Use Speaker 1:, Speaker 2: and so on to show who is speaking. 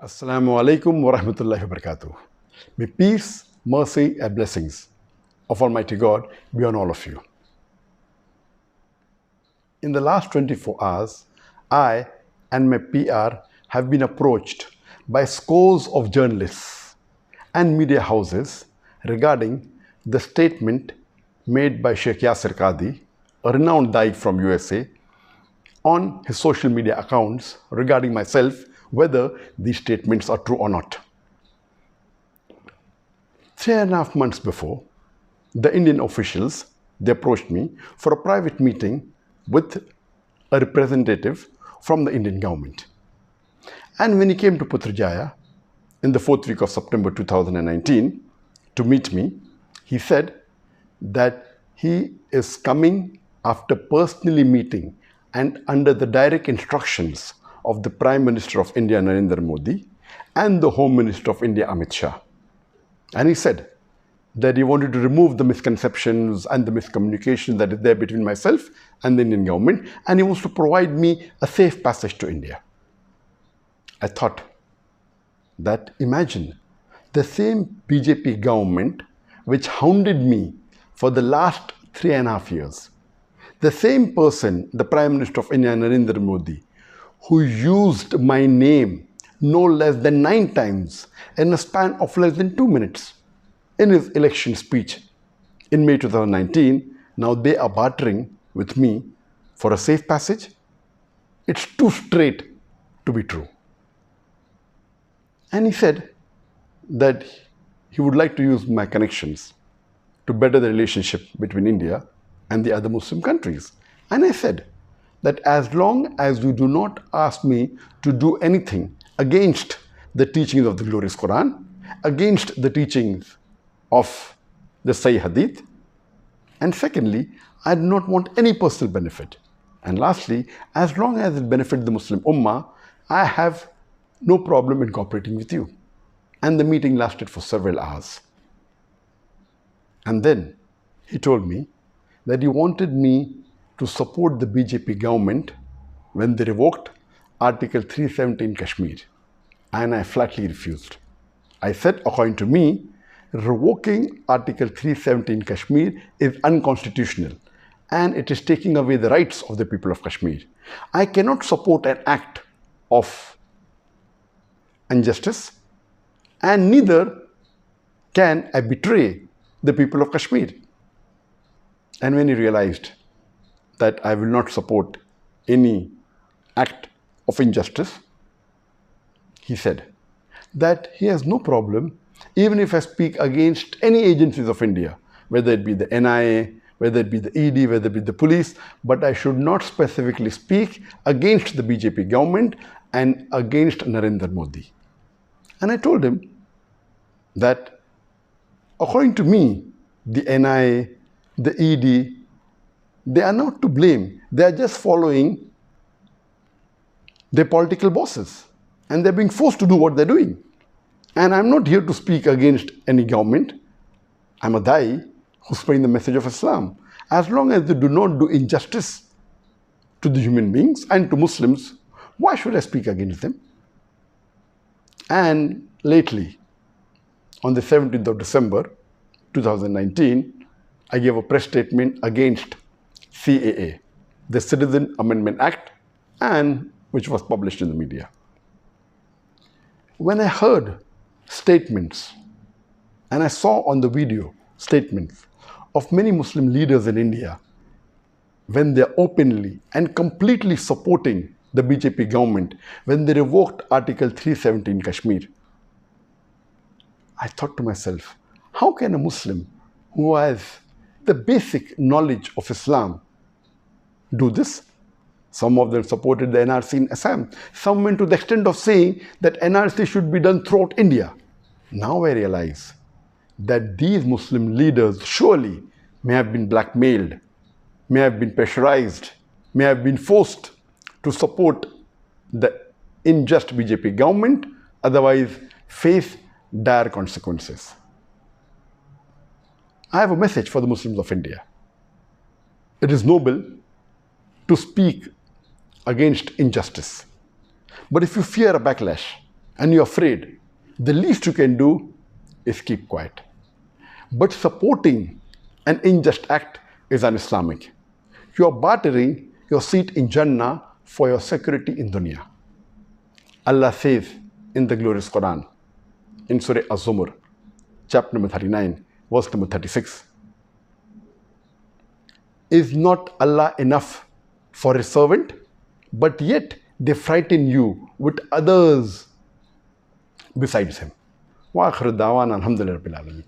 Speaker 1: Assalamu alaikum wa rahmatullahi wa barakatuh. May peace, mercy, and blessings of Almighty God be on all of you. In the last 24 hours, I and my PR have been approached by scores of journalists and media houses regarding the statement made by Sheikh Yasir Qadhi, a renowned Da'i from USA, on his social media accounts regarding myself, whether these statements are true or not. 3.5 months before, the Indian officials, they approached me for a private meeting with a representative from the Indian government. And when he came to Putrajaya in the 4th week of September 2019 to meet me, he said that he is coming after personally meeting and under the direct instructions of the Prime Minister of India, Narendra Modi, and the Home Minister of India, Amit Shah. And he said that he wanted to remove the misconceptions and the miscommunication that is there between myself and the Indian government, and he wants to provide me a safe passage to India. I thought that imagine the same BJP government which hounded me for the last 3.5 years, the same person, the Prime Minister of India, Narendra Modi, who used my name no less than 9 times in a span of less than 2 minutes in his election speech in May 2019, now they are bartering with me for a safe passage? It's too straight to be true. And he said that he would like to use my connections to better the relationship between India and the other Muslim countries. And I said that as long as you do not ask me to do anything against the teachings of the glorious Quran, against the teachings of the Sahih Hadith, and secondly, I do not want any personal benefit. And lastly, as long as it benefits the Muslim Ummah, I have no problem in cooperating with you. And the meeting lasted for several hours. And then he told me that he wanted me to support the BJP government when they revoked Article 370 in Kashmir. And I flatly refused. I said, according to me, revoking Article 370 in Kashmir is unconstitutional and it is taking away the rights of the people of Kashmir. I cannot support an act of injustice, and neither can I betray the people of Kashmir. And when he realized that I will not support any act of injustice, he said that he has no problem even if I speak against any agencies of India, whether it be the NIA, whether it be the ED, whether it be the police, but I should not specifically speak against the BJP government and against Narendra Modi. And I told him that according to me, the NIA, the ED, they are not to blame. They are just following their political bosses and they're being forced to do what they're doing. And I'm not here to speak against any government. I'm a Da'i who's spreading the message of Islam. As long as they do not do injustice to the human beings and to Muslims, why should I speak against them? And lately, on the 17th of December 2019, I gave a press statement against CAA, the Citizen Amendment Act, and which was published in the media. When I heard statements and I saw on the video statements of many Muslim leaders in India when they are openly and completely supporting the BJP government, when they revoked Article 370 in Kashmir, I thought to myself, how can a Muslim who has the basic knowledge of Islam do this? Some of them supported the NRC in Assam. Some went to the extent of saying that NRC should be done throughout India. Now I realize that these Muslim leaders surely may have been blackmailed, may have been pressurized, may have been forced to support the unjust BJP government, otherwise face dire consequences. I have a message for the Muslims of India. It is noble to speak against injustice. But if you fear a backlash, and you're afraid, the least you can do is keep quiet. But supporting an unjust act is un-Islamic. You are bartering your seat in Jannah for your security in dunya. Allah says in the glorious Quran, in Surah Az-Zumar, chapter number 39, verse number 36, is not Allah enough for His servant? But yet they frighten you with others besides Him. Wa akhiru da'wana alhamdulillahi rabbil alamin.